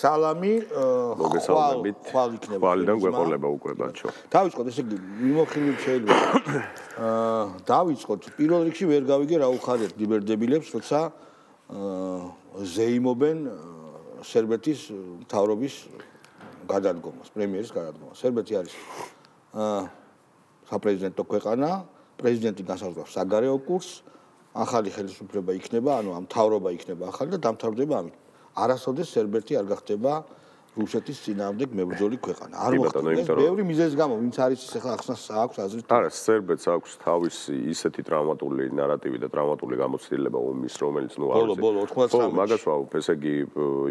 სალამი ხვალ იქნება. ხვალიდან გვეყოლება უკვე ბაჩო. დავიწყოთ, ესე იგი, მიმოხილვით შეიძლება. დავიწყოთ, პირველ რიგში ვერ გავიგე რა უხარიათ ლიბერდებილებს, როცა ზეიმობენ სერბეთის მთავრობის გადადგომას, პრემიერის გადადგომას. სერბეთი არის საპრეზიდენტო ქვეყანა, პრეზიდენტი განსაზღვრავს საგარეო კურსს, ახალი ხელისუფლება იქნება, ანუ ამ მთავრობა იქნება ახალი და დამთავრდება ამით. არასოდეს სერბეთი არ გახდება რუსეთის წინააღმდეგ მებრძოლი ქვეყანა. არ მოხდება. ეს ბევრი მიზეზის გამო, ვინც არის ის ახლა ახსნას აქვს აზრით. არა, სერბეთს აქვს თავისი ისეთი ტრავმატული ნარატივი და ტრავმატული გამოცდილება ომის, რომელიც ბოლო 99 მაგას ვაუბრობ, ესე იგი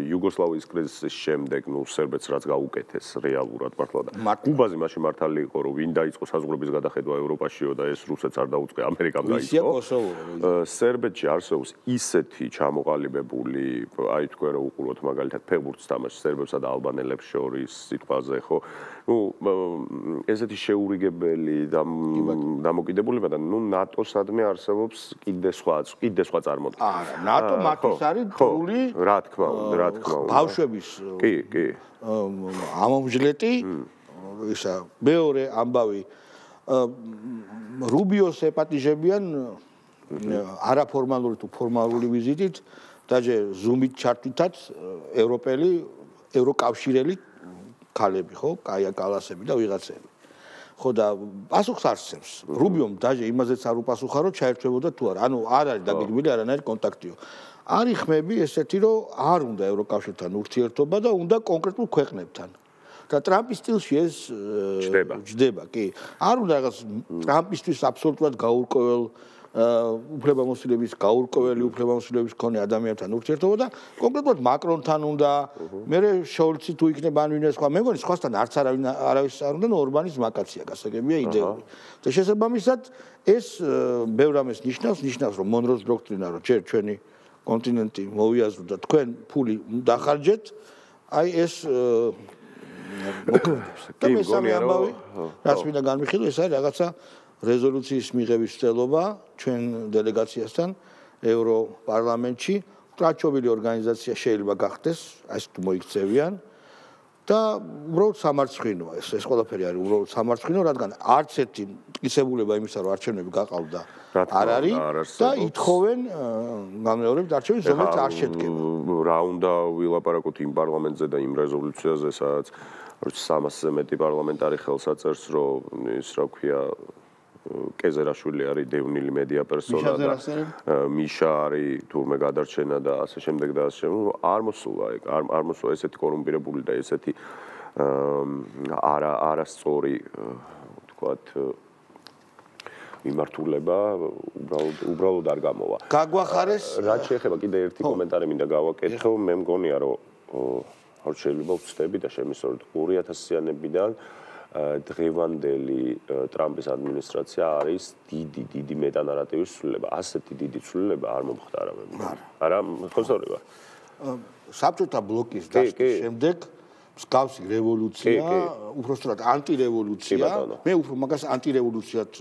იუგოსლავიის კრიზისის შემდეგ, სერბეთს რაც გაუკეთეს რეალურად მართლა და კუბაზე მაშინ მართალი იყო, რომ ვინ დაიწყო საზღვრების გადახედვა ევროპაშიო და ეს რუსეთს არ დაუწყე, ამერიკამ დაიწყო. სერბეთში არსებობს ისეთი ჩამოყალიბებული, აი თქვენ რო უყუროთ მაგალითად ფეხბურთის თამაშს სერბებსა და ალბანელებს შორის სიტყვაზე ხო ესეთი შეურიგებელი დამოკიდებულება და ნატოსადმე არსებობს კიდე სხვა წარმოდგენა. არა, ნატო მათთვის არის ფული, რა თქმა უნდა. ბავშვების კი. ამომჟლეტი, ისა მეორე ამბავი რუბიოს ეპატიჟებიან არაფორმალური თუ ფორმალური ვიზიტით და ზუმით ჩართვითაც ევროკავშირელი ქალები, ხო, კაია კალასები და ვიღაცები. ხო და პასუხს არსებობს. რუბიომ დაჟე იმაზეც არ უპასუხა, რომ ჩაერთვებოდა თუ არა. ანუ არ არის დაგეგმილი არანაირი კონტაქტიო. არის ხმები ესეთი, რომ არ უნდა ევროკავშირთან ურთიერთობა და უნდა კონკრეტულ ქვეყნებთან. და ტრამპის სტილში ეს ჯდება, კი. არ უნდა რაღაც ტრამპისთვის აბსოლუტურად გაურკვეველ უფლებამოსილების გაურკვეველი უფლებამოსილების მქონე ადამიანთან ურთიერთობა და კონკრეტულად მაკრონთან უნდა მერე შოლცი თუ იქნება ან ვინმე სხვა მე მგონი სხვასთან არც არავის არ უნდა ორბანის მაკაცია გასაგებია იდეური და შესაბამისად ეს ბევრ ამას ნიშნავს რომ მონროს დოქტრინა რომ ჯერ ჩვენი კონტინენტი მოვიაზროთ და თქვენ ფული დახარჯეთ აი ეს და მესამე ამბავი რაც მინდა განვიხილო ეს არის რაღაცა რეზოლუციის მიღების ცდელობა ჩვენ დელეგაციასთან ევროპარლამენტში ტრაჩობილი ორგანიზაცია შეიძლება გახდეს ეს თუ მოიქცევიან და უბრალოდ სამარცხვინოა ეს ყველაფერი არის უბრალოდ სამარცხვინო რადგან არც ერთი მტკიცებულება იმისა რომ არჩევნები გაყავდა არ არის და ითხოვენ გამეორებით არჩევნებს რომელიც არ შედგება რა უნდა ვილაპარაკოთ იმ პარლამენტზე და იმ რეზოლუციაზე სადაც 300-ზე მეტი პარლამენტარი ხელს აწერს რომ ის რა ქვია კეზერაშვილი არის დევნილი მედია პერსონა და მიშა არის თურმე გადარჩენა და ასე შემდეგ და ასე შემდეგ არ მოსულა ესეთი კორუმპირებული და ესეთი არასწორი თქვათ მიმართულება უბრალოდ არ გამოვა. გაგვახარეს რაც შეეხება კიდე ერთი კომენტარი მინდა გავაკეთო მე მგონია რომ არ შეიძლება ვწდები და შემისწოროთ 2000-იანებიდან დღევანდელი ტრამპის ადმინისტრაცია არის დიდი მეტანარატივის ცვლილება. ასეთი დიდი ცვლილება არ მომხდარა მე. არა, ხოსორი ვარ. საბჭოთა ბლოკის დაშლის შემდეგ მსგავსი რევოლუცია, უბრალოდ ანტირევოლუცია, მე უფრო მაგას ანტირევოლუციად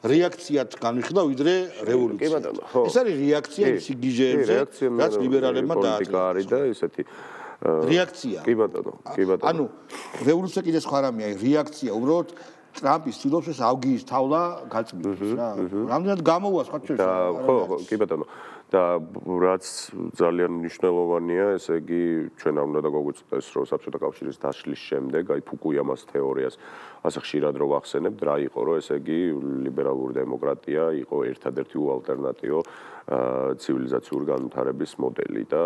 რეაქციად განვიხილავ ვიდრე რევოლუცია. ეს არის რეაქცია სიგიჟეებზე, რაც ლიბერალებმა დააწეს და ესეთი რეაქცია. კი ბატონო. ანუ რევოლუცია კიდე სხვა რამეა, რეაქცია უბრალოდ ტრამპის ცდილობს ეს ავგიის თავლა გაწმიდოს რა. რამდენად გამოვა სხვა ჩვენს. ხო, კი ბატონო. და რაც ძალიან მნიშვნელოვანია, ესე იგი ჩვენ არ უნდა დაგვეწყვეტეს რომ საბჭოთა კავშირის დაშლის შემდეგ აი ფუკუიამას თეორიას ასე ხშირად რო ვახსენებთ რა იყო რომ ესე იგი ლიბერალური დემოკრატია იყო ერთადერთი უალტერნატივო ცივილიზაციური განვითარების მოდელი და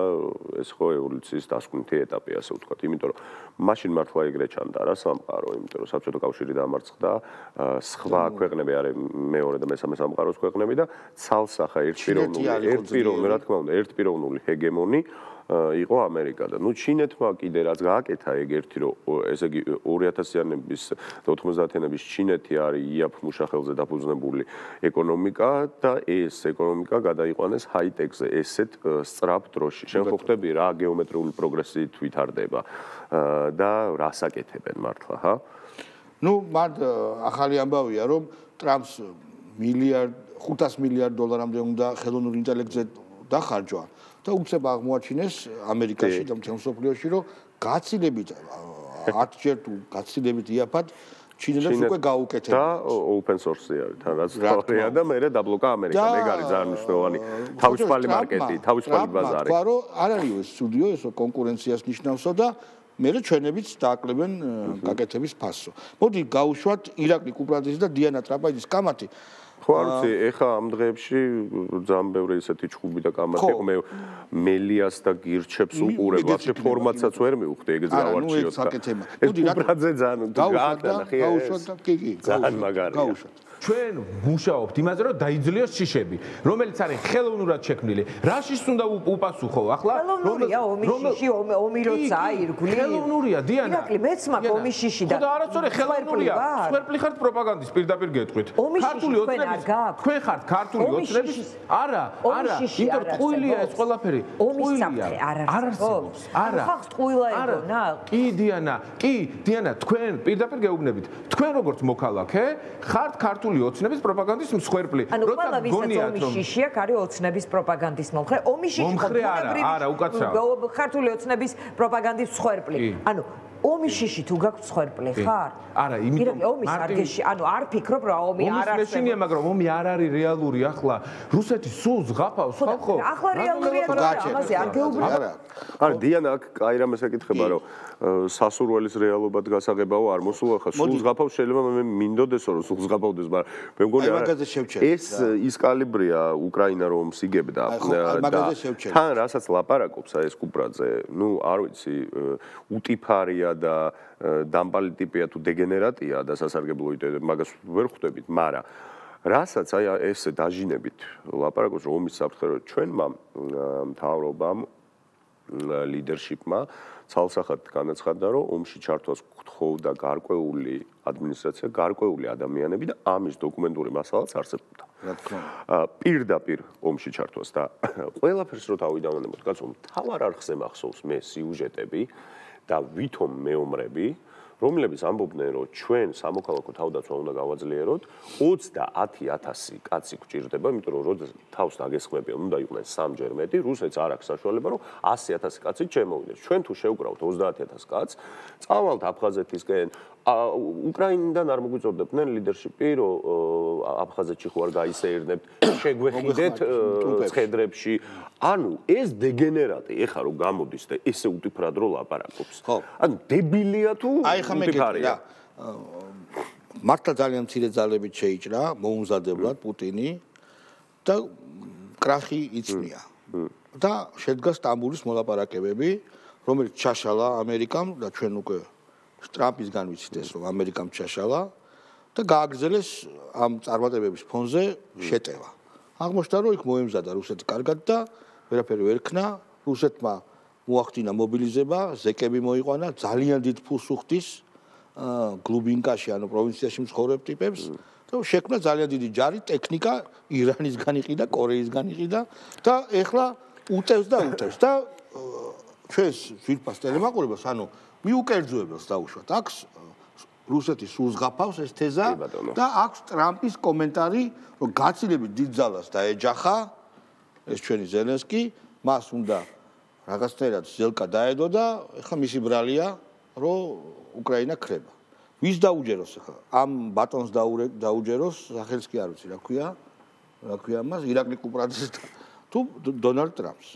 ეს ხო ევოლუციის დასკვნითი ეტაპი ასე ვთქვათ იმიტომ რომ მაშინ მართლა ეგრე ჩანდა რა სამყარო იმიტომ რომ საბჭოთა კავშირი დამარცხდა სხვა ქვეყნები არის მეორე და მესამე სამყაროს ქვეყნები და ცალსახა ერთპიროვნული რა თქმა უნდა ერთპიროვნული ჰეგემონი იყო ამერიკა და ნუ ჩინეთმა კიდე რაც გააკეთა ეგ ერთი რომ ესე იგი 2000-იანების და 90-იანების ჩინეთი არის იაფ მუშახელზე დაფუძნებული ეკონომიკა და ეს ეკონომიკა გადაიყვანეს ჰაი-ტექზე ესეთ სწრაფ დროში შენ ხო ხვდები რა გეომეტრიული პროგრესით ვითარდება და რას აკეთებენ მართლა ჰა ნუ მად ახალი ამბავია რომ ტრამპს $500 მილიარდ დოლარამდე უნდა ხელოვნურ ინტელექტზე დახარჯვა და უცებ აღმოაჩინეს ამერიკაში და მთელ მსოფლიოში რომ გაცილებით 10 ჯერ თუ გაცილებით იაფად ჩინელებს უკვე გაუკეთებენ და open source-ი არის თან რაც თორეა და მე დაბლოკა ამერიკა ეგ არის ძალიან მნიშვნელოვანი თავისუფალი მარკეტი თავისუფალი ბაზარი თქვა რომ არ არის ეს სტუდიო ეს კონკურენციას ნიშნავსო და მე ჩვენებიც დააკლებენ გაკეთების ფასო მოდი გავუშვათ ირაკლი კუპრაძის და დიანა ტრაპაიძის კამათი ხო არ ვიცი ეხა ამ დღეებში ძალიან ბევრი ესეთი ჩხუბი და კამათი იყო მე მელიას და გირჩებს უყურებ ვაფშე ფორმატსაც ვერ მივხვდი ეგეც გავარჩიოთ ეს კუპრაძე ძალიან გააკეთე ძალიან მაგარია ჩვენ მუშაობთ იმაზე რომ დაიძლიოს შიშები რომელიც არის ხელოვნურად შექმნილი რაშიც უნდა უპასუხო ახლა ხელოვნურია ომის შიში ომი როცა აირგვლი ხელოვნურია დიანა ირაკლი მეც მაქვს ომის შიში და და არასწორი ხელოვნურია სვერპლი ხართ პროპაგანდის პირდაპირ გეტყვით ქართული ოცნების თქვენ ხართ ქართული ოცნების არა იმიტომ ტყუილია ეს ყველაფერი ტყუილია არ არსებობს არა ხალხს ტყუილა ეგონა კი დიანა თქვენ პირდაპირ გეუბნებით თქვენ როგორც მოქალაქე ხართ ქართული ოცნების პროპაგანდის მსხვერპლი. როცა გონიათ რომ ომის შიში აქ არის ოცნების პროპაგანდის მომხრე, ომის შიში არა, უკაცრავ. ქართული ოცნების პროპაგანდის მსხვერპლი. ანუ ომის შიში თუ გაქვს მსხვერპლი ხარ? არა, იმიტომ ომის არგეში, ანუ არ ფიქრობ რა ომი არ არის. მეშინია, მაგრამ ომი არ არის რეალური ახლა. რუსეთი სულ ზღაპავს ხალხო. ახლა რეალურია რა, ამაზე არ გეუბნები. არა, დიანა აქ კაი რამეს ეკითხება რომ სასურველის რეალობად გასაღებაო არ მოსულა ხა სულ ზღაპავს შეიძლება მე მინდოდესო რომ სულ ზღაპავდეს მაგრამ მე მგონი ეს ის კალიბრია უკრაინა რომ სიგებდა და თან რასაც ლაპარაკობს ეს კუპრაძე ნუ არ ვიცი უტიფარია და დამპალი ტიპია თუ დეგენერატია და სასარგებლო იდეა მაგას ვერ ხვდებით მაგრამ რასაც აი ესე დაჟინებით ლაპარაკობს რომ ომის საფრთხე ჩვენმა მთავრობამ ლიდერშიპმა ცალსახად განაცხადა რომ ომში ჩართვას გთხოვდა გარკვეული ადმინისტრაცია, გარკვეული ადამიანები და ამის დოკუმენტური მასალაც არსებობდა. რა თქმა უნდა. პირდაპირ ომში ჩართვას და ყველაფერს რო თავი დავანებოთ, კაცო, მთავარ არხზე მახსოვს მე სიუჟეტები და ვითომ მეომრები რომლებიც ამბობდნენ რომ ჩვენ სამოქალაქო თავდაცვა უნდა გავაძლიეროთ 30,000 კაცი გვჭირდება იმიტომ რომ როდესაც თავს დაგესხმებიან უნდა იყვნენ სამჯერ მეტი რუსეთს არ აქვს საშუალება რომ 100,000 კაცი შემოვიდეს ჩვენ თუ შევკრავთ 30,000 კაცს წავალთ აფხაზეთისკენ უკრაინიდან არ მოგვიწოდებდნენ ლიდერშიპი რომ აფხაზეთში ხო არ გაისეირნებთ შეგვეხიდეთ ცხედრებში ანუ ეს დეგენერატი ეხა რომ გამოდის და ესე უტიფრად რო ლაპარაკობს ანუ დებილია თუ უტიფარია მართლა ძალიან მცირე ძალებით შეიჭრა მოუმზადებლად პუტინი და კრახი იწნია და შედგა სტამბულის მოლაპარაკებები რომელიც ჩაშალა ამერიკამ და ჩვენ უკვე ტრამპისგან ვიცით ეს რომ ამერიკამ ჩაშალა და გააგრძელეს ამ წარმატებების ფონზე შეტევა აღმოჩნდა რომ იქ მოემზადა რუსეთი კარგად და ვერაფერი ვერ ქნა რუსეთმა მოახდინა მობილიზება ზეკები მოიყვანა ძალიან დიდ ფულს უხდის გლუბინკაში ანუ პროვინციაში მცხოვრებ ტიპებს და შექმნა ძალიან დიდი ჯარი ტექნიკა ირანისგან იყიდა კორეისგან იყიდა და ეხლა უტევს და ჩვენს ძვირფას ტელემაყურებელს ანუ მიუკერძოებელს დაუშვათ აქვს რუსეთის უზღაფავს ეს თეზა და აქვს ტრამპის კომენტარი რომ გაცილებით დიდ ძალას დაეჯახა ეს ჩვენი ზელენსკი მას უნდა რაღაცნაირად ზელკა დაედო და ეხლა მისი ბრალია რომ უკრაინა ქრება ვის დაუჯეროს ეხლა ამ ბატონს დაუჯეროს სახელს კი არ ვიცი რა ქვია მას ირაკლი კუპრაძეს თუ დონალდ ტრამპს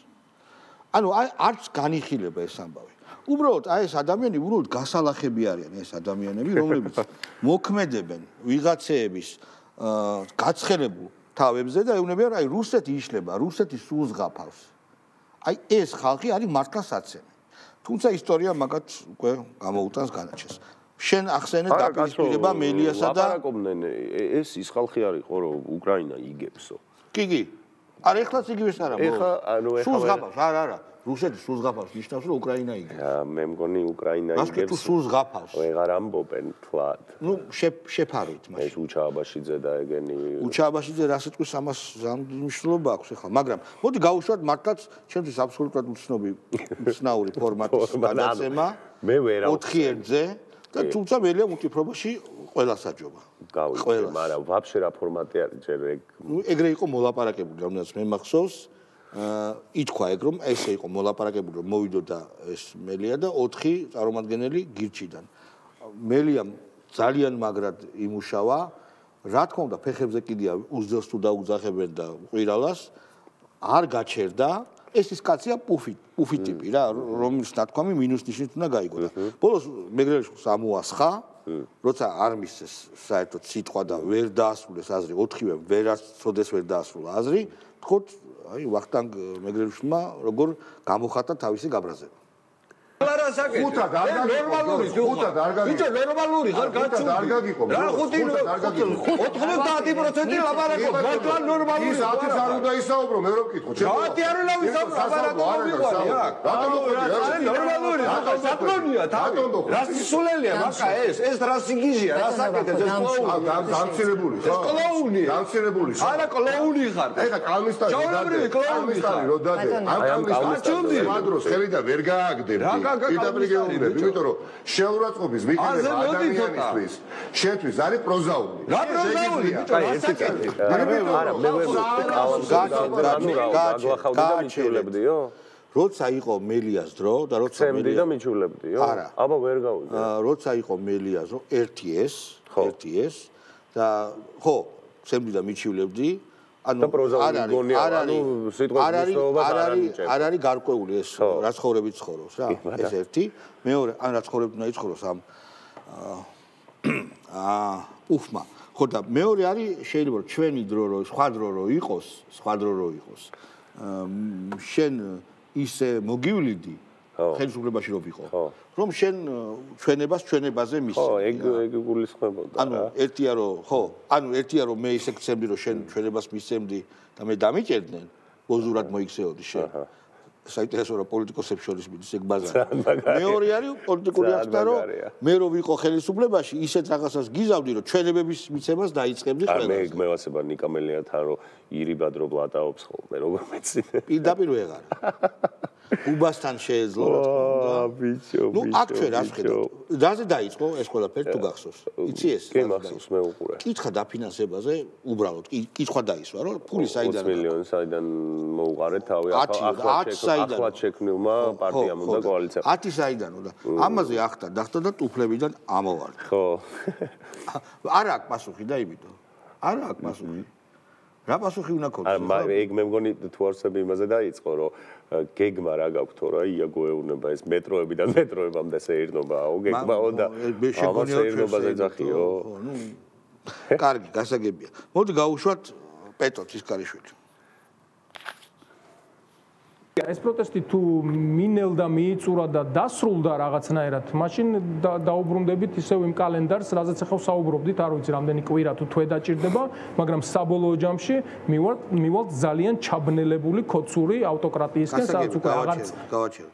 ანუ არც განიხილება ეს ამბავი უბრალოდ აი ეს ადამიანები უბრალოდ გასალახები არიან ეს ადამიანები რომლებიც მოქმედებენ ვიღაცეების გაცხელებულ თავებზე და ეუბნებიან აი რუსეთი იშლება რუსეთი სულ ზღაფავს აი ეს ხალხი არის მართლა საცემი თუმცა ისტორია მაგათ უკვე გამოუტანს განაჩენს შენ ახსენე დაპირისპირება მელიასა და ლაპარაკობდნენ ეს ის ხალხი არის ხო რომ უკრაინა იგებსო კი არ ეხლაც იგივეს არა ეხლა ანუ ეხლა სულ ზღაფავს არა რუსეთი სულ ზღაფავს ნიშნავს რომ უკრაინა იგებს მე მგონი უკრაინა იგებს ასე თუ სულ ზღაფავს ვეღარ ამბობენ თლად ნუ შეფარვით მაშინ ეს უჩააბაშიძე და ეგენი უჩააბაშიძე რა სიტყვის ამას მნიშვნელობა აქვს ეხლა მაგრამ მოდი გავუშვათ მართლაც ჩემთვის აბსოლუტურად უცნაური ფორმატის გადაცემა მე ვერ 4-ზე და თუმცა მელია მუტიფრობაში ყველა საჯობა გავიგე მაგრამ ვაფშე რა ფორმატი არის ჯერ ეგ ნუ ეგრე იყო მოლაპარაკებული რამდენიც მე მახსოვს ითქვა ეგ რომ ესე იყო მოლაპარაკებული რომ მოვიდოდა ეს მელია და 4 წარმომადგენელი გირჩიდან. მელიამ ძალიან მაგრად იმუშავა, რა თქმა უნდა ფეხებზე კიდია უძელს თუ დაუძახებენ და ყვირალას არ გაჩერდა. ეს ის კაცია პუფი ტიპი რა, რომლის ნათქვამი მინუს ნიშნით უნდა გაიგო და ბოლოს მეგრელიშვილს ამოასხა, როცა არ მისცეს საერთოდ სიტყვა და ვერ დაასრულეს აზრი, 4-ვე ვერასოდეს ვერ დაასრულა აზრი, თქოთ აი ვახტანგ მეგრელიშვილმა როგორ გამოხატა თავისი გაბრაზება. ხუთად არ გაგიყვო. ხუთად არ გაგიყვო. ბიჭო ნორმალური ხარ გაცუ. არ გაგიყვო. რა 90% ლაპარაკობ. მართლა ნორმალური. ის 10-ს არ უნდა ისაუბრო, მე რომ ვკითხო. 10 არ უნდა ვისაუბრო, ლაპარაკობ ვიყვარი რა. რატომ ნორმალური? საკონია თავი. რა სულელია მაკა ეს რა სიგიჟია, რა საკეთებს ეს კლოუნი. დამცირებული ხო? ეს კლოუნი. დამცირებული. არა კლოუნი ხარ. ეხა კალმისტარი რო დადე. ამ კალმისტარი მადროს ხელი და ვერ გააგდებ. პირდაპირ გეუბნები, იმიტომ რომ შეურაცხყოფის მიკროფონი ადამიანისთვის შეთვის არის პროზაული. რა პროზაულია? აი ესე კეთე. არა, მე ვერ გაჩვენებდიო. როცა იყო მელიას დრო და როცა მელია და მიჩულებდიო? აბა ვერ გავუძე. როცა იყო მელიას დრო, ერთი ეს და ხო, შემდი და მიჩულებდი. ანუ არ არის გარკვეული ეს რაც ხოვრებით ცხოვრობს რა ეს ერთი მეორე ან რაც ხოვრებით უნდა იცხოვროს ამ უფმა ხო და მეორე არის შეიძლება ჩვენი დრო რო სხვა დრო რო იყოს შენ ისე მოგივლიდი ხელისუფლებაში რო ვიყო რომ შენ ჩვენებაზე მისცემ ხო ეგ გულისხმებოდა ანუ ერთია რომ მე ისე გცემდი რომ შენ ჩვენებას მისცემდი და მე დამიჭერდნენ ბოზურად მოიქცეოდი შენ საინტერესო რა პოლიტიკოსებს შორის მიდის ეგ ბაზარი მეორე არის პოლიტიკური აღსტა რომ მე რო ვიყო ხელისუფლებაში ისეთ რაღაცას გიზავდი რომ ჩვენებების მიცემას დაიწყებდი ყველას მე მევასება ნიკა მელიათან რომ ირიბად რო ბლატაობს ხოლმე როგორ მეცინე პირდაპირ ვეღარ უბასთან შეეძლო რა თქმა უნდა ბიჭო ნუ აქ ჩვენ რას ხედავთ რაზე დაიწყო ეს ყველაფერი თუ გახსოვს იცი ეს კი მახსოვს მე უყურე კითხა დაფინანსებაზე უბრალოდ კითხვა დაისვა რომ ფული საიდან 20 მილიონი საიდან მოუყარეთ თავი ახლად შექმნილმა პარტიამ უნდა კოალიცია 10 საიდან უნდა ამაზე ახდა და ტუფლებიდან ამოვარდა ხო არა აქვს პასუხი და იმითო არა აქვს პასუხი რა პასუხი უნდა ქონდეს ეგ მე მგონი თუ არსები იმაზე დაიწყო რომ გეგმა რა გაქვს თორე აიგო ეუბნება ეს მეტროებიდან მეტროებამდე შეერნობაო გეგმაო და ამას შეერნობაზე ძახიო ნუ კარგი გასაგებია მოდი გავუშვათ პეტო ცისკარიშვილი ეს პროტესტი თუ მინელდა მიიწურა და დასრულდა რაღაცნაირად მაშინ დაუბრუნდებით ისევ იმ კალენდარს რაზეც ახლა საუბრობდით არ ვიცი რამდენი კვირა თუ თვე დაჭირდება მაგრამ საბოლოო ჯამში მივალთ ძალიან ჩაბნელებული კოცური ავტოკრატიისკენ სადაც უკვე აღარც გავაჩერე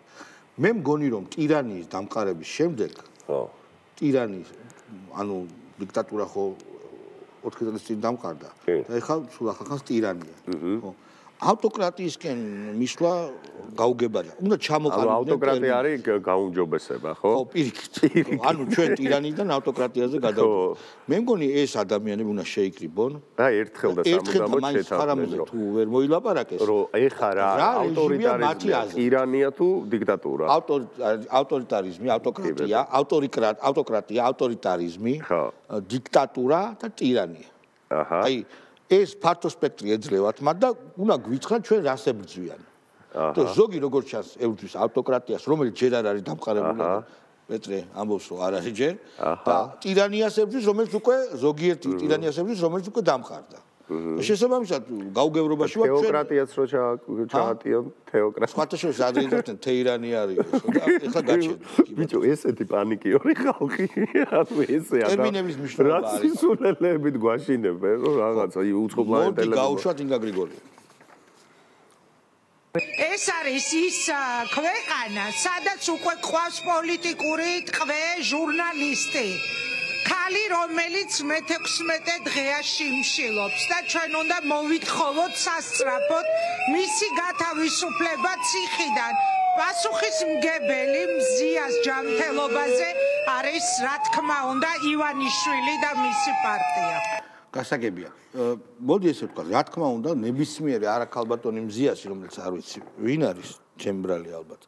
მე მგონი რომ ტირანიის დამყარების შემდეგ ტირანიის ანუ დიქტატურა ხო 4 წლის წინ დამყარდა და ეხლა სულ ახალ ტირანია ხო ავტოკრატიისკენ მისვლა გაუგებარია. უნდა ჩამოყალიბდეს. ავტოკრატია არის გაუმჯობესება, ხო? ხო, პირიქით. ანუ ჩვენ ტირანიიდან ავტოკრატიაზე გადავიდეთ. მე მგონი ეს ადამიანები უნდა შეიკრიბონ. და ერთხელ და სამუდამოდ შეთავაზონ. თუ ვერ მოილაპარაკეს. რომ ეხა რა ავტორიტარიზმია, ტირანია თუ დიქტატურა? ავტორიტარიზმი, ავტოკრატია, ავტორიტარიზმი, დიქტატურა და ტირანია. აჰა. აი ეს ფართო სპექტრი ეძლევათ მათ და უნდა გვიცხადოთ ჩვენ რას ებრძვიან. და ზოგი როგორც ჩანს ებრძვის ავტოკრატიას, რომელიც ჯერ არ არის დამყარებული. პეტრე ამბობს რომ არ არის ჯერ და ტირანიას ებრძვის, რომელიც უკვე ზოგიერთი ტირანიას ებრძვის, რომელიც უკვე დამყარდა. შესაბამისად გაუგებრობაში ვართ ჩვენ თეოკრატიაც რო ჩაატიო თეოკრატია. სხვათა შორის ადრინდელთან თეირანი არის და ეხლა გაჩერდა. ბიჭო ესეთი პანიკიორი ხალხი ანუ ესე არა. ტერმინების მნიშვნელობა არის. რა სისულელეებით გვაშინებენ რომ რაღაცა უცხოპლანეტელები. მოდი გავუშვათ ინგა გრიგორია. ეს არის ის ქვეყანა, სადაც უკვე ყავს პოლიტიკური ტყვე ჟურნალისტი. ქალი რომელიც მე-16 დღეა შიმშილობს და ჩვენ უნდა მოვითხოვოთ სასწრაფოდ მისი გათავისუფლება ციხიდან. პასუხისმგებელი მზიას ჯანმრთელობაზე არის რა თქმა უნდა ივანიშვილი და მისი პარტია. გასაგებია. მოდი ესე ვთქვა, რა თქმა უნდა, ნებისმიერი არაქალბატონი მზიასი, რომელიც არ ვიცი, ვინ არის, ჩემბრალი ალბათ.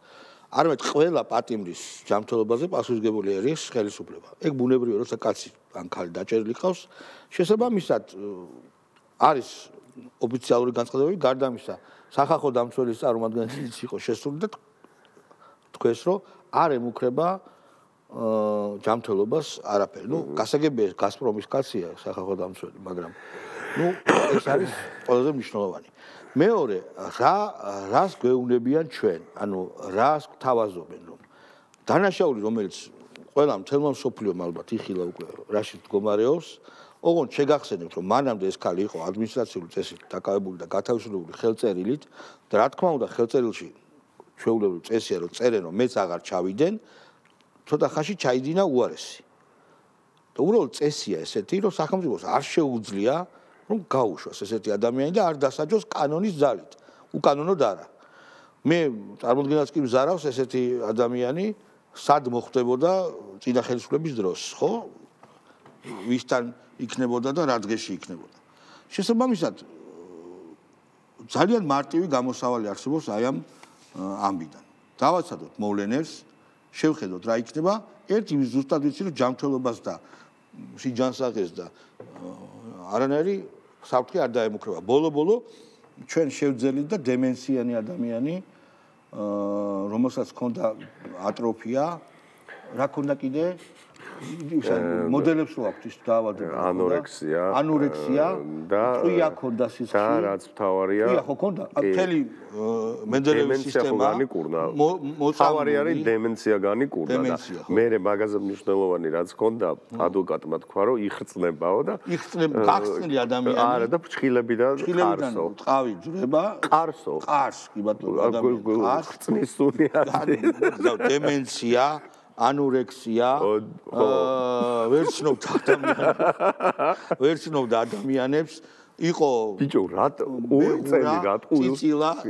არამედ ყველა პატიმრის ჯანმრთელობაზე პასუხისმგებელი არის ხელისუფლება. ეგ ბუნებრივია, როცა კაცი ან ქალი დაჭერილი ყავს, შესაბამისად არის ოფიციალური განცხადებები, გარდა ამისა, სახალხო დამცველის წარმომადგენლიც იყო შესული და თქვეს, რომ არ ემუქრება ჯანმრთელობას არაფერი. ნუ გასაგებია გაზპრომის კაცია სახალხო დამცველი, მაგრამ ნუ ეს არის ყველაზე მნიშვნელოვანი. მეორე, რას გვეუბნებიან ჩვენ, ანუ რას გვთავაზობენ, რომ დანაშაული, რომელიც ყველა მთელმა მსოფლიომ ალბათ იხილა უკვე რაშიც მდგომარეობს, ოღონდ შეგახსენებთ, რომ მანამდე ეს ქალი იყო ადმინისტრაციული წესით დაკავებული და გათავისუფლებული ხელწერილით და რა თქმა უნდა ხელწერილში ჩვეულებრივი წესია, რომ წერენ, რომ მეც აღარ ჩავიდენ, ცოტა ხანში ჩაიდინა უარესი. და უბრალოდ წესია ესეთი, რომ სახელმწიფოს არ შეუძლია, რომ გაუშვას ესეთი ადამიანი და არ დასაჯოს კანონის ძალით. უკანონოდ არა. მე წარმოდგენას კი მზარავს ესეთი ადამიანი სად მოხდებოდა წინა ხელისუფლების დროს, ხო? ვისთან იქნებოდა და რა დღეში იქნებოდა. შესაბამისად ძალიან მარტივი გამოსავალი არსებობს აი ამ ამბიდან. დავაცადოთ მოვლენებს, შევხედოთ რა იქნება, ერთი ზუსტად ვიცი რომ ჯანმრთელობას და სიჯანსაღეს და არანაირი საფრთხე არ დაემუქრება. ბოლო-ბოლო ჩვენ შევძელით და დემენციანი ადამიანი, რომელსაც ჰქონდა ატროფია, რა ქონდა კიდე? მოდელებს რო აქვს ის დაავადება. ანორექსია და ტყვია ქონდა სისხლი. და რაც მთავარია, ტყვია ხო ქონდა? მთელი მენდელეევის სისტემა მთავარი არის დემენცია განიკურნა და მე მაგაზე მნიშვნელოვანი რაც ქონდა ადვოკატმა თქვა რომ იხრწნებაო და გახსნილი ადამიანი არა და ფრჩხილებიდან ყარსო ტყავი ჯრება ყარსო კი ბატონო ადამიანი ხრწნის სუნი არის დემენცია ანორექსია ვერცნობ ადამიანებს იყო ბიჭო რა ორი წელი რა ტყუილს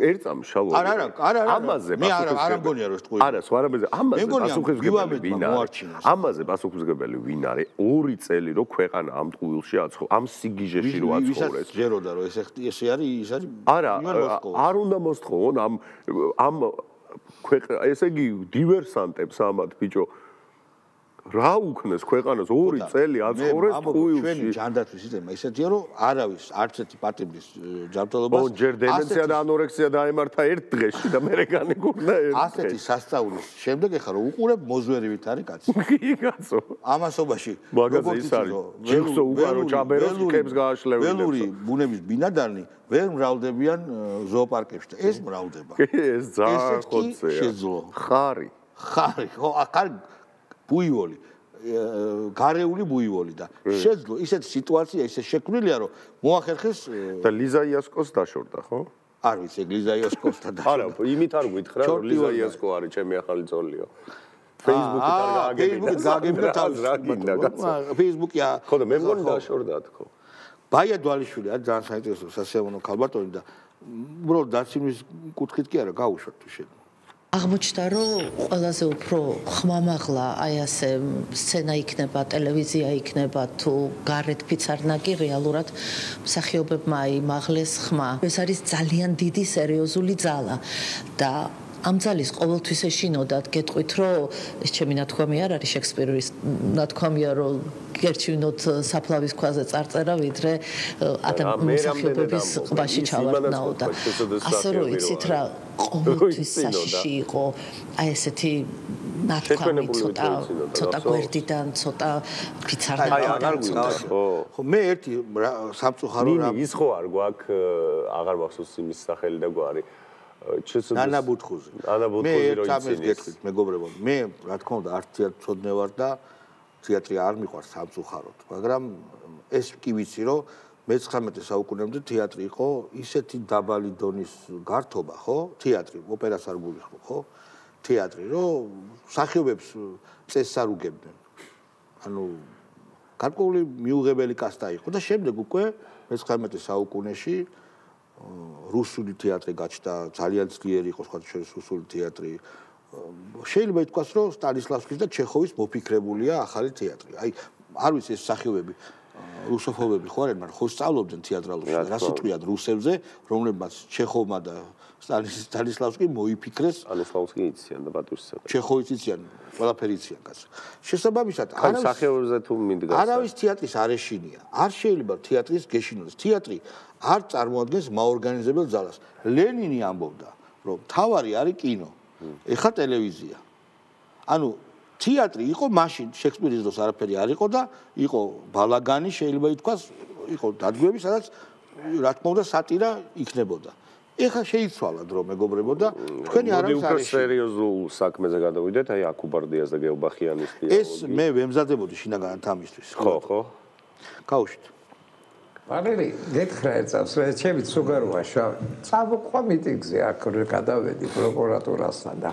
ერთ წამშალო არა ამაზე მე არ მგონია რომ ტყუილი არა სხვა რამეზე ამაზე პასუხისმგებელი ვინ არის ამაზე პასუხისმგებელი ვინ არის ორი წელი რო ქვეყანა ამ ტყუილში აცხო ამ სიგიჟეში რო აცხოვრეს ჯეროდა რომ ეს არის ის არის არა არ უნდა მოსთხოვონ ამ ესე იგი დივერსანტებს ამათ ბიჭო რა უქნეს ქვეყანას ორი წელი აცხოვრეს ტყუილში ჩვენი ჯანდაცვის სისტემა ისეთია რომ არავის არც ერთი პატიმრის ჯანმრთელობას ჯერ დემენცია და ანორექსია დაემართა ერთ დღეში და მე განეკურნა ერთ ასეთი სასწაულის შემდეგ ეხლა რომ უყურებ მოზვერივით არის კაცი კი კაცო ამასობაში მაგაზე ის არის ჯიქსო უკარო ჩაბეროს იქებს გააშლევენ ველური ბუნების ბინადარნი ვერ მრავლდებიან ზოოპარკებში და ეს მრავლდება ეს ძალიან ხოცია შეძლო ხარი ხო ახალ ბუივოლი გარეული ბუივოლი და შეძლო ისეთი სიტუაცია ისე შექმნილია რომ მოახერხეს და ლიზა იასკოს დაშორდა ხო არ ვიცი ლიზა იასკოსთან დაშორდა არა იმით არ გითხრა რომ ლიზა იასკო არის ჩემი ახალი ძოლიო Facebook-ით არ გააგებინა თავის რა გინდა კაცო Facebook-ი ხო და მე მგონი დაშორდა თქო ბაია დვალიშვილი არის ძალიან საინტერესო სასიამოვნო ქალბატონი და უბრალოდ დაცინვის კუთხით კი არა გაუშვათ თუ შეიძლება აღმოჩნდა რომ ყველაზე უფრო ხმამაღლა აი ასე სცენა იქნება ტელევიზია იქნება თუ გარეთ ფიცარნაკი რეალურად მსახიობებმა აიმაღლეს ხმა ეს არის ძალიან დიდი სერიოზული ძალა და ამ ძალის ყოველთვის ეშინოდათ გეტყვით რომ ეს ჩემი ნათქვამი არ არის შექსპირის ნათქვამია რომ გერჩვინოთ საფლავის ქვაზე წარწერა ვიდრე ადამიანების ყბაში ჩავარდნაო და ასე რომ იცით რა ყოველთვის საშიში იყო აი ესეთი ნათქვამი ცოტა გვერდიდან ცოტა ფიცარნაკიდან ხო მე ერთი სამწუხარო რა ის ხო არ გვაქვს აღარ მახსოვს იმის სახელი და გვარი ნანა ბუთხუზი მე ერთამეს გეტყვით მეგობრებო მე რა თქმა უნდა არ თეატრწოდნე ვარ და თეატრი არ მიყვარს სამწუხაროდ მაგრამ ეს კი ვიცი რომ მე-19 საუკუნემდე თეატრი იყო ისეთი დაბალი დონის გართობა ხო თეატრი ოპერას არ გულიხო ხო თეატრი რომ მსახიობებს წესს არ უგებდნენ ანუ გარკვეული მიუღებელი კასტა იყო და შემდეგ უკვე მე-19 საუკუნეში რუსული თეატრი გაჩნდა ძალიან ძლიერი იყო სხვა შორის რუსული თეატრი შეიძლება ითქვას რომ სტანისლავსკის და ჩეხოვის მოფიქრებულია ახალი თეატრი აი არ ვიცი ეს მსახიობები რუსოფობები ხო არიან, მაგრამ ხო სწავლობდნენ თეატრალურში. რა სიტყვიან რუსებზე, რომლებმაც ჩეხოვმა და სტანისლავსკი მოიფიქრეს. სტანისლავსკი იციან და პატივისცემენ. ჩეხოვიც იციან, ყველაფერი იციან კაცო. შესაბამისად, სახეობებზე თუ მინდგას. არავის თეატრის არ ეშინია. არ შეიძლება თეატრის გეშინოს. თეატრი არ წარმოადგენს მაორგანიზებელ ძალას. ლენინი ამბობდა, რომ თავარი არის კინო. ეხლა ტელევიზია. ანუ თეატრი იყო მაშინ შექსპირის დროს არაფერი არ იყო და იყო ბალაგანი, შეიძლება ითქვას, იყო დადგმები, სადაც რა თქმა უნდა სატირა იქნებოდა. ეხლა შეიცვალა დრო მეგობრებო და თქვენი არავის არ ეშინია. სერიოზულ საქმეზე გადავიდეთ, აი აკუბარდიას და გეობახიანის დიალოგი. ეს მე ვემზადებოდი შინაგანად ამისთვის. ხო. გაუშვით. ვალერი, გეთხრა ერთს, ჩემი სუგაროა შავ. წავყვა მიტინგზე აქ გადავედი პროკურატურასთან და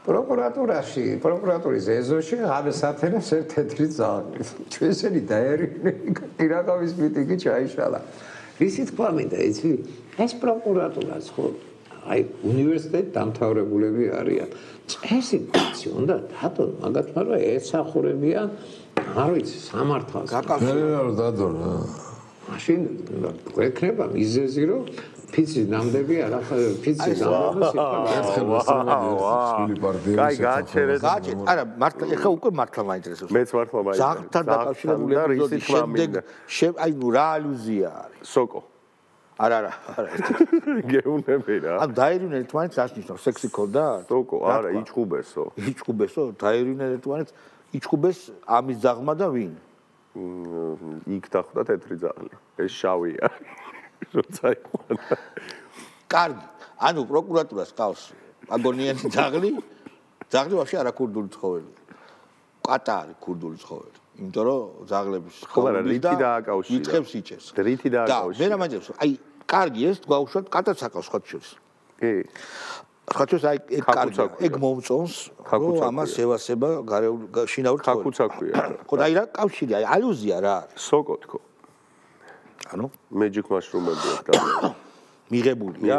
პროკურატურის ეზოში გამესათენებს ერთ-ერთი ძაღლი. ჩვენსენი დაერინე კირაკავის მიტინგი ჩაიშალა. ისი თქვა მინდა, იცი? ეს პროკურატურაც ხო აი უნივერსიტეტ დამთავრებულები არიან. წესი კაცი უნდა დადონ მაგათმა რომ ესახურებიან, არ ვიცი, სამართალს. გაკავშირებულ დადონ. მაშინ გვექნება მიზეზი რომ ფიცი ნამდები არა ფიცი ნამდები კაი გააჩერეთ. არა, მართლა ეხა უკვე მართლა მაინტერესებს. მეც მართლა მაინტერესებს. ზაღთან დაკავშირებული ეპიზოდი შემდეგ აი ნუ რა ალუზია არის? სოკო. არა. გეუნები რა. ან დაირინე ერთმანეთს რას ნიშნავს? სექსი ქონდა? სოკო, არა, იჩხუბესო. იჩხუბესო, დაირინე ერთმანეთს, იჩხუბეს ამის ძაღლმა და ვინ? იქ დახვდა თეთრი ძაღლი. ეს შავია. როცა იყვანა. კარგი. ანუ პროკურატურას ყავს აგონიანი ძაღლი. ძაღლი ვაფშე არა ქურდული ცხოველია. კატა არის ქურდული ცხოველი. იმიტომ რომ ძაღლების რითი დააკავშირა. იწყებს იჭერს. რითი დააკავშირა. და მე რა მაინტერესებს, აი კარგი ეს გვაუშვათ კატაც აკავს ხოთ შორის. კი. ხოთ შორის აი ეგ კარგი. ეგ მომწონს რომ ამას ევასება შინაური ცხოველი. ხაკუცაქვია. ხო და აი რა კავშირი, აი ალუზია რა არის? სოკო თქო. ანუ magic mushroom-ებია და მიღებულია.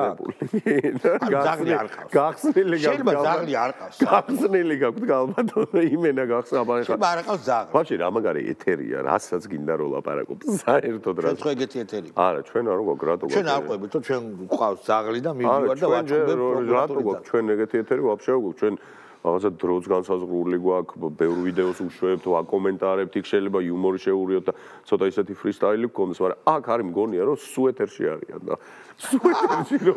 ძაღლი არ ყავს. გახსნილი გაქვს. შეიძლება ძაღლი არ ყავს. გახსნილი გაქვს გალბატო იმენა გახსნა აბა ეხლა. შეიძლება არ ყავს ძაღლი. ბავშვი რა მაგარი ეთერია, რასაც გინდა რო ლაპარაკობ. საერთოდ რა. ჩვენ ეგეთი ეთერი. არა, ჩვენ არ გვაქვს რატო გვაქვს. ჩვენ არ ყვებით, რომ ჩვენ გვყავს ძაღლი და მივიდივარ და ვაჭრობებ რატო გვაქვს ჩვენ ეგეთი ეთერი ვაფშე გვაქვს ჩვენ რაღაცა დროც განსაზღვრული გვაქვს, ბევრ ვიდეოს უშვებთ, ვაკომენტარებთ, იქ შეიძლება იუმორი შეურიოთ და ცოტა ისეთი ფრისტაილი გქონდეს, მაგრამ აქ არის მგონია, რომ სუეთერში არიან და სუეთერში რო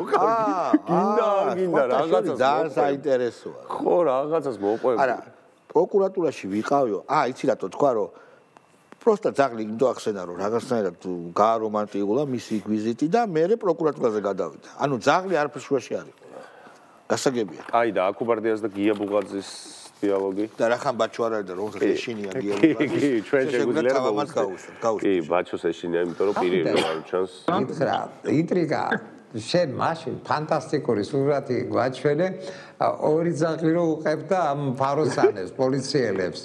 გინდა რაღაცას ძალიან საინტერესოა. ხო, რაღაცას მოყვები. არა, პროკურატურაში ვიყავიო. იცი რატო თქვა, რომ პროსტა ძაღლი იმდო ახსენა, რომ რაღაცნაირად გაარომანტიკულა მისი ვიზიტი და მე პროკურატურაზე გადავიდა. ანუ ძაღლი არაფერ შუაში არის. გასაგებია. აი და აკუბარდიას და გია ბუღაძის დიალოგი. და რახან ბაჩო არ არის და რომელსაც ეშინია გია ბუღაძის. კი, ჩვენ შეგვიძლია გავუშვათ. კი, ბაჩოს ეშინია, იმიტომ რომ პირი არ ჩანს. ითხრა, ინტრიგა. შენ მაშინ ფანტასტიკური სურათი გვაჩვენე, ორი ძაღლი რო უყებდა ამ ფაროსანებს, პოლიციელებს.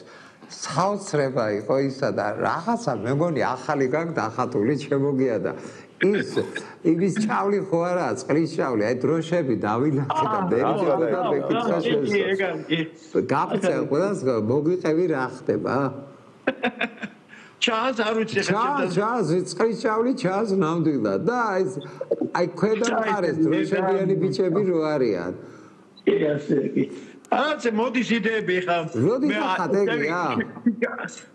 საოცრება იყო ისა და რაღაცა მე მგონი ახალი გაგ დახატული შემოგია და ის ჩავლი ხო არა, წყლის ჩავლი, აი დროშები დავილახე და ბერიჯა და მეკითხა შენს. გაფიცე ყველას მოგვიყევი რა ხდება? ჩანს არ ვიცი ხა ჩანს წყლის ჩავლი ჩანს ნამდვილად და აი ქვედა მხარეს დროშებიანი ბიჭები რო არიან. კი ასე კი. ასე მოდის იდეები ხა. როდის ახადეგია?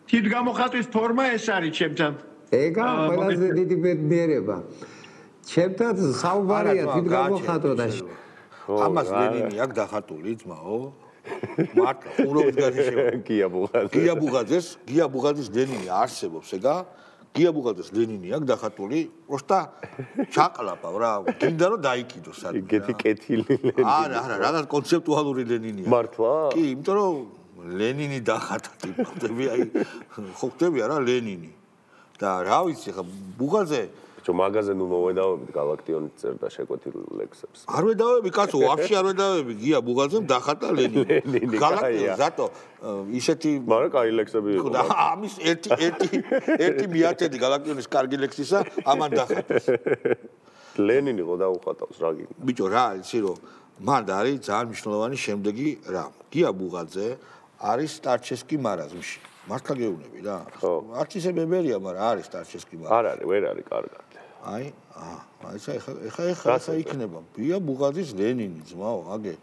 თით გამოხატვის ფორმა ეს არის ჩემთან. ეგა ყველაზე დიდი ბედნიერება. ჩემთან საუბარია თით გამოხატო და ამას ლენინი აქ დახატული ძმაო. მართლა ხურობს განიშევა. გია ბუღაძის ლენინი არსებობს ეგა. გია ბუღაძის ლენინი აქ დახატული, პროსტა ჩაყლაპავ რა. გინდა რომ დაიკიდო სადმე. ეგეთი კეთილი ლენინი. არა, რაღაც კონცეპტუალური ლენინია. მართლა? კი, იმიტომ რომ ლენინი დახატა ტიპები, აი ხო ხტები არა ლენინი. და რა ვიცი ხა ბუღაძე ბიჭო მაგაზე ნუ მოვედავებით გალაქტიონის წერდა შეკვეთილ ლექსებს. არ ვედავები კაცო, ვაფშე არ ვედავები. გია ბუღაძემ დახატა ლენინი. გალაქტიონ ზატო ისეთი მაგრამ კაი ლექსები იყო. და ამის ერთი მიათედი გალაქტიონის კარგი ლექსისა ამან დახატეს. ლენინი ყო დაუხატავს რა გინდა. ბიჭო რა იცი რომ მან არის ძალიან მნიშვნელოვანი შემდეგი რამ. გია ბუღაძე არის სტარჩესკი მარაზმში. მართლა გეუბნები რა. არც ისე ბებერია, მაგრამ არის ტარჩესკი მაგრამ. არ არის, ვერ არის კარგად. აი, ეხა იქნება. ბია ბუღაძის ლენინი ძმაო, აგე.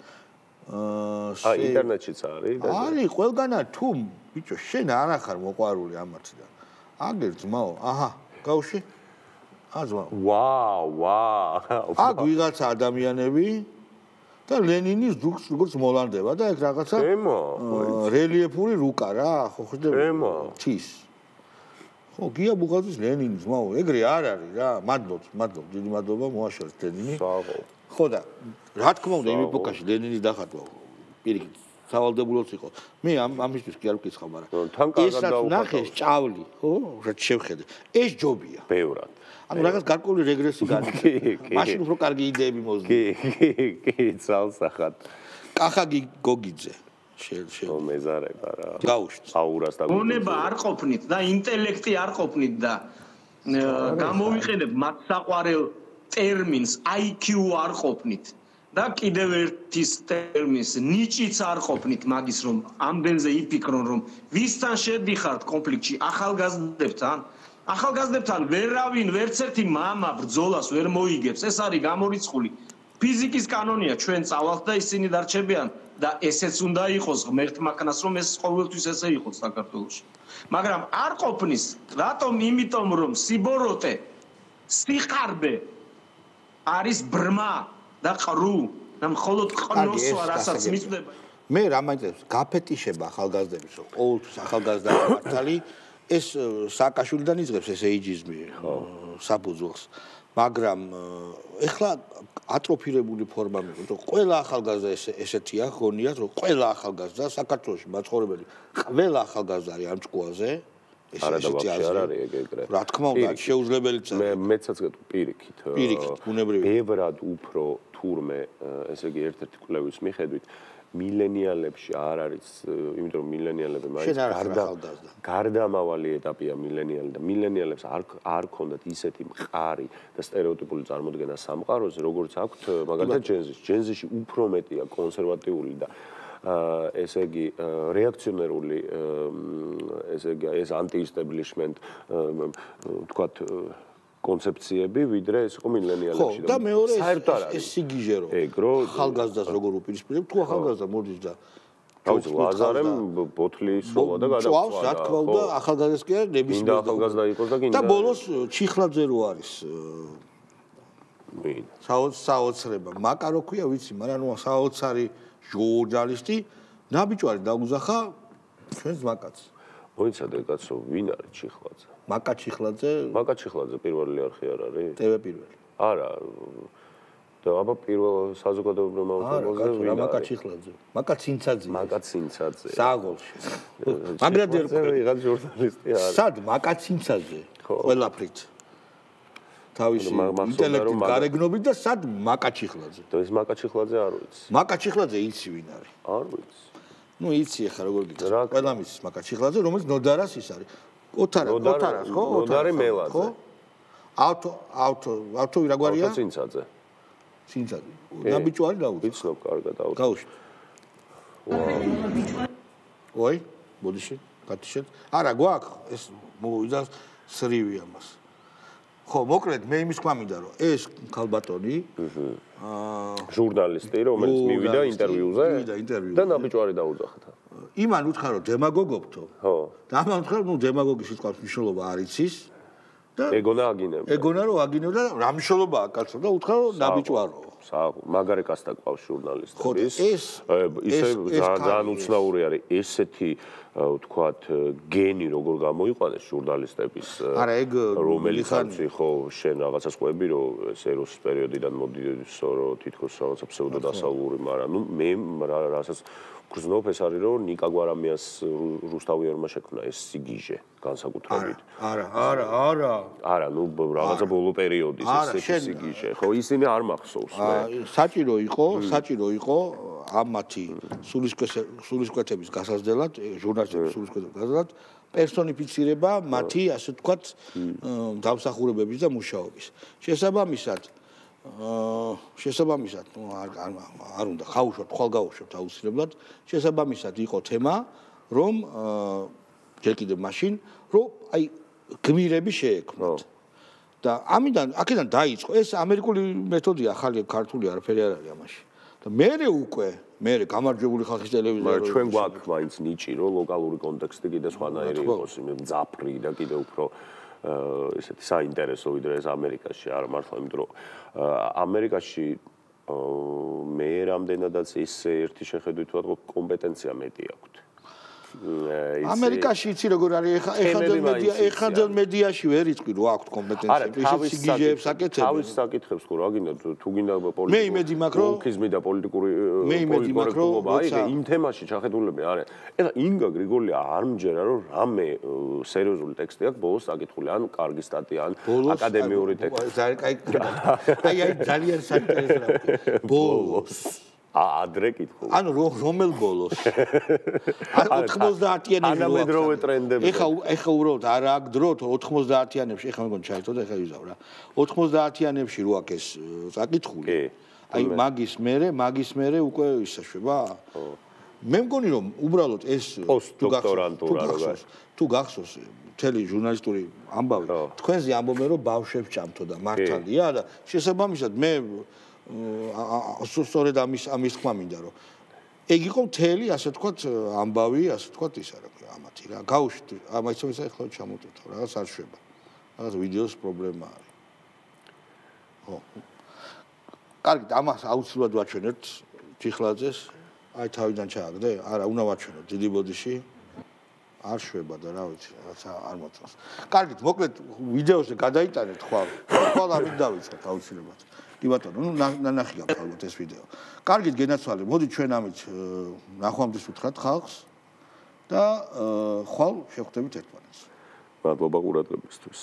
ინტერნეტშიც არის? არის, ყველგანა თუ ბიჭო, შენ არ ახარ მოყვარული ამათიდან. აგერ ძმაო, აჰა, გავში? ძმაო. ვაუ. აქ ვიღაცა ადამიანები და ლენინის ძუხს როგორც მოლანდება და ეგ რაღაცა რელიეფური რუკა რა, ხო ხედავ? თის. ხო, გია ბუღაძის ლენინი ძმაო, ეგრე არ არის რა. მადლობთ, დიდი მადლობა მოაშორეთ ლენინი. ხო და რა თქმა უნდა იმ ეპოქაში ლენინის დახატვა პირიქით სავალდებულოც იყო. მე ამისთვის კი არ ვკითხავ, მაგრამ თან კარგად დაუხატავს. ნახე ჭავლი, ხო? რაც შევხედე. ეს ჯობია. ბევრად. ანუ რაღაც გარკვეული რეგრესი გაიქცა. მაშინ უფრო კარგი იდეები მოძნი. კი, ძალსახად. კახაგი გოგიძე. მეზარება რა. გაუშვით. აურას და მონება არ ყოფნით და ინტელექტი არ ყოფნით და გამოვიყენებ მათ საყვარელ ტერმინს IQ არ ყოფნით და კიდევ ერთის ტერმინს ნიჭიც არ ყოფნით მაგის რომ ამდენზე იფიქრონ რომ ვისთან შედიხართ კონფლიქტში ახალგაზრდებთან ვერავინ ვერც ერთი მამა ბრძოლას ვერ მოიგებს ეს არის გამორიცხული ფიზიკის კანონია ჩვენ წავალთ და ისინი დარჩებიან და ესეც უნდა იყოს ღმერთმაქნას რომ ეს ყოველთვის ესე იყოს საქართველოში მაგრამ არ ყოფნის რატომ იმიტომ რომ სიბოროტე სიხარბე არის ბრმა და ყრუ და მხოლოდ ყნოსვა რასაც მიწდება მე რა მაინტერესებს გაფეტიშება ახალგაზრდების რომ ყოველთვის ახალგაზრდა მართალი ეს სააკაშვილიდან იღებს ეს ეიჯიზმი საფუძველს მაგრამ ეხლა ატროფირებული ფორმა მიყო ყველა ახალგაზრდა ესეთია ხონიათ რომ ყველა ახალგაზრდა საქართველოში მაცხოვრებელი ყველა ახალგაზრდა არის ამ ჭკუაზე არა და ვაფშე არ არის ეგრე. რა თქმა უნდა, შეუძლებელი წაა. მეცაც გეტყვი პირიქით. ბუნებრივი. ბევრად უფრო თურმე, ესე იგი ერთ-ერთი კვლევის მიხედვით, მილენიალებში არ არის, იმიტომ რომ მილენიალები მაინც გარდამავალი ეტაპია მილენიალი და მილენიალებს არ ქონდათ ისეთი მყარი და სტერეოტიპული წარმოდგენა სამყაროზე, როგორც აქვთ მაგალითად ჯენზიში უფრო მეტია კონსერვატიული და ესე იგი რეაქციონერული ესე იგი ეს ანტი-ისტებლიშმენტ თქვათ კონცეფციები ვიდრე ეს იყო მილენიალებში და მეორე ეს სიგიჟე რომ ახალგაზრდას როგორ უპირისპირებ თუ ახალგაზრდა მოდის და თავის ლაზარემ ბოთლი სროლა და გადაყვანა რა თქმა უნდა ახალგაზრდას კი არ ნებისმიერ და ახალგაზრდა იყოს და ბოლოს ჩიხლაძე რო არის საოცრება მაკარო ქვია ვიცი მაგრამ ნუ საოცარი ჟურნალისტი ნაბიჯვარი დაუზახა ჩვენს მაკაც მოიცადე კაცო ვინ არის ჩიხლაძე მაკა ჩიხლაძე პირველი არხი არ არის ტევ პირველი არა და აბა პირველ საზოგადოებრივ მოძრაობაზე ვინ არის მაკა ჩიხლაძე მაკა ცინცაძე საგოლში მაგრად ვიღაც ჟურნალისტი არის სად მაკა ცინცაძე ყველაფრით თავისი ინტელექტით გარეგნობით და სად მაკა ჩიხლაძე და ეს მაკა ჩიხლაძე არ ვიცი მაკა ჩიხლაძე იცი ვინ არის არ ვიცი ნუ იცი ახლა როგორ გიქცე ყველა მის მაკა ჩიხლაძე რომელიც ნოდარას ის არის ოთარას ხო ოდარი მელაძე ხო ავტო ვირაგვარია ცინცაძე ნაბიჯვარი დაუწევ ვიცნობ კარგად გაუშვით ой ბოდიში გატიშეთ არა გვაქვს ეს მოვიდა სრივი ამას ხო, მოკლედ მე იმის თქვა მინდა რომ ეს ქალბატონი ჟურნალისტი რომელიც მივიდა ინტერვიუზე და ნაბიჯვარი დაუძახა. იმან უთხრა რომ დემაგოგობთო. ხო. და ამან უთხრა რომ დემაგოგი სიტყვის მნიშვნელობა არ იცის და ეგონა აგინებდა. ეგონა რომ აგინებდა რა მნიშვნელობაა კაცო და უთხრა რომ ნაბიჯვარო. მაგარი კასტა ყავს ჟურნალისტების. ისე ძალიან უცნაური არის ესეთი ვთქვათ გენი როგორ გამოიყვანეს ჟურნალისტების რომელიც არც ხო შენ რაღაცას ყვები რომ ეს ეროსის პერიოდიდან მოდიოს რომ თითქოს რაღაცა ფსევდოდასავლური მაგრამ ნუ მე რასაც გრძნობ ეს არის რომ ნიკა გვარამიას რუსთავიერმა შექმნა ეს სიგიჟე განსაკუთრებით არა ნუ რაღაცა ბოლო პერიოდის ეს სიგიჟე ხო ისინი არ მახსოვს მე საჭირო იყო ამათი სულისკვეთების გასაზრდელად ჟურნალისტების სულისკვეთების გასაზრდელად პერსონიფიცირება მათი ასე ვთქვათ დამსახურებების და მუშაობის შესაბამისად ნუ არ უნდა ხაუშობთ, ხვალ გავუშვებთ აუცილებლად. შესაბამისად იყო თემა, რომ ჯერ კიდევ მაშინ, რომ აი გმირები შეექმნათ. და ამიდან აქედან დაიწყო ეს ამერიკული მეთოდია, ახალი ქართული არაფერი არ არის ამაში. და მე გამარჯვებული ხალხის ტელევიზია მაგრამ ჩვენ გვაქვს მაინც ნიჭი რომ ლოკალური კონტექსტი კიდე სხვანაირი იყოს მძაფრი და კიდე უფრო ესეთი საინტერესო ვიდრე ეს ამერიკაში არა მართლა იმიტომ რომ ამერიკაში მე რამდენადაც ის ერთი შეხედვით ვთქვა კომპეტენცია მეტი აქვს ამერიკაში იცი როგორ არის ეხანდელ მედიაში ვერ იწვი რო აქვს კომპეტენცია ისეთ სიგიჟეებს აკეთებს თავის საკითხებს ხო რა გინდა თუ გინდა პოლიტიკიზმი და პოლიტიკური კორექტულობა აი იმ თემაში ჩახედულები არა ეხლა ინგა გრიგოლია არ მჯერა რომ რამე სერიოზული ტექსტი აქვს ბოლოს საკითხული ან კარგი სტატია ან აკადემიური ტექსტი აი ძალიან საინტერესოა ბოლოს ადრე კითხო. ანუ რომელ ბოლოს? 90-იანებში. ანამედროვე ტრენდები. ეხა უბრალოდ არ აქვს დრო 90-იანებში, ეხა მეგონი ჩაითო და ეხა ვიზავ რა. 90-იანებში რო აქვს ეს საკითხული. აი მაგის მერე უკვე ისაშვება. მე მგონი რომ უბრალოდ ეს თუ გახსოვს მთელი ჟურნალისტური ამბავი თქვენზე ამბობენ რომ ბავშვებს ჭამთო და მართალია და შესაბამისად მე სწორედ ამის თქმა მინდა რომ ეგ იყო მთელი ასე ვთქვათ ამბავი ასე ვთქვათ ის არა ამათი რა გაუშვით ამას ახლა ჩამოტვით რაღაც არ შვება რაღაც ვიდეოს პრობლემა არის ხო კარგი ამას აუცილებლად ვაჩვენებთ ჩიხლაძეს აი თავიდან ჩააგდე არა უნდა ვაჩვენოთ დიდი ბოდიში არ შვება და რა ვიცი რაღაცა არ მოწონს კარგით მოკლედ ვიდეოზე გადაიტანეთ ხვალ ამით დავიწყოთ აუცილებლად კი ბატონო, ნახე გავხალოთ ეს ვიდეო. კარგით გენაცვალე, მოდი ჩვენ ამით ნახვამდის უთხრათ ხალხს და ხვალ შევხვდებით ერთმანეთს. მადლობა ყურადღებისთვის.